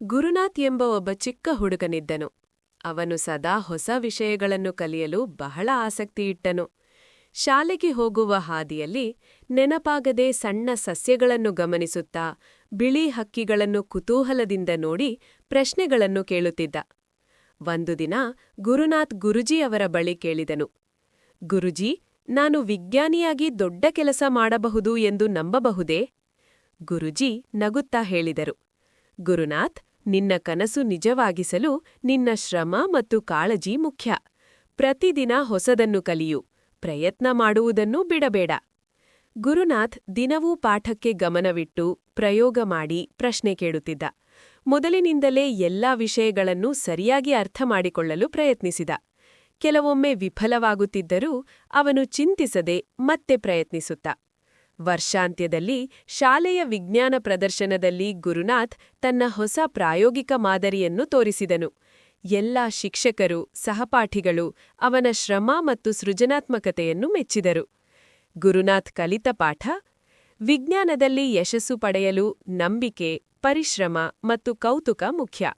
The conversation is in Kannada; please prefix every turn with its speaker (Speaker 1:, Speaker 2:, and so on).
Speaker 1: ಗುರುನಾಥ್ ಎಂಬ ಒಬ್ಬ ಚಿಕ್ಕ ಹುಡುಗನಿದ್ದನು. ಅವನು ಸದಾ ಹೊಸ ವಿಷಯಗಳನ್ನು ಕಲಿಯಲು ಬಹಳ ಆಸಕ್ತಿಯಿಟ್ಟನು. ಶಾಲೆಗೆ ಹೋಗುವ ಹಾದಿಯಲ್ಲಿ ನೆನಪಾಗದೆ ಸಣ್ಣ ಸಸ್ಯಗಳನ್ನು ಗಮನಿಸುತ್ತಾ ಬಿಳಿ ಹಕ್ಕಿಗಳನ್ನು ಕುತೂಹಲದಿಂದ ನೋಡಿ ಪ್ರಶ್ನೆಗಳನ್ನು ಕೇಳುತ್ತಿದ್ದ. ಒಂದು ದಿನ ಗುರುನಾಥ್ ಗುರುಜಿ ಅವರ ಬಳಿ ಕೇಳಿದನು, ಗುರುಜಿ, ನಾನು ವಿಜ್ಞಾನಿಯಾಗಿ ದೊಡ್ಡ ಕೆಲಸ ಮಾಡಬಹುದು ಎಂದು ನಂಬಬಹುದೇ? ಗುರುಜಿ ನಗುತ್ತಾ ಹೇಳಿದರು, ಗುರುನಾಥ್, ನಿನ್ನ ಕನಸು ನಿಜವಾಗಿಸಲು ನಿನ್ನ ಶ್ರಮ ಮತ್ತು ಕಾಳಜಿ ಮುಖ್ಯ. ಪ್ರತಿದಿನ ಹೊಸದನ್ನು ಕಲಿಯು, ಪ್ರಯತ್ನ ಮಾಡುವುದನ್ನು ಬಿಡಬೇಡ. ಗುರುನಾಥ್ ದಿನವೂ ಪಾಠಕ್ಕೆ ಗಮನವಿಟ್ಟು ಪ್ರಯೋಗ ಮಾಡಿ ಪ್ರಶ್ನೆ ಕೇಳುತ್ತಿದ್ದ. ಮೊದಲಿನಿಂದಲೇ ಎಲ್ಲಾ ವಿಷಯಗಳನ್ನು ಸರಿಯಾಗಿ ಅರ್ಥ ಮಾಡಿಕೊಳ್ಳಲು ಪ್ರಯತ್ನಿಸಿದ. ಕೆಲವೊಮ್ಮೆ ವಿಫಲವಾಗುತ್ತಿದ್ದರೂ ಅವನು ಚಿಂತಿಸದೆ ಮತ್ತೆ ಪ್ರಯತ್ನಿಸುತ್ತ. ವರ್ಷಾಂತ್ಯದಲ್ಲಿ ಶಾಲೆಯ ವಿಜ್ಞಾನ ಪ್ರದರ್ಶನದಲ್ಲಿ ಗುರುನಾಥ್ ತನ್ನ ಹೊಸ ಪ್ರಾಯೋಗಿಕ ಮಾದರಿಯನ್ನು ತೋರಿಸಿದನು. ಎಲ್ಲಾ ಶಿಕ್ಷಕರು, ಸಹಪಾಠಿಗಳು ಅವನ ಶ್ರಮ ಮತ್ತು ಸೃಜನಾತ್ಮಕತೆಯನ್ನು ಮೆಚ್ಚಿದರು. ಗುರುನಾಥ್ ಕಲಿತ ಪಾಠ: ವಿಜ್ಞಾನದಲ್ಲಿ ಯಶಸ್ಸು ಪಡೆಯಲು ನಂಬಿಕೆ, ಪರಿಶ್ರಮ ಮತ್ತು ಕೌತುಕ ಮುಖ್ಯ.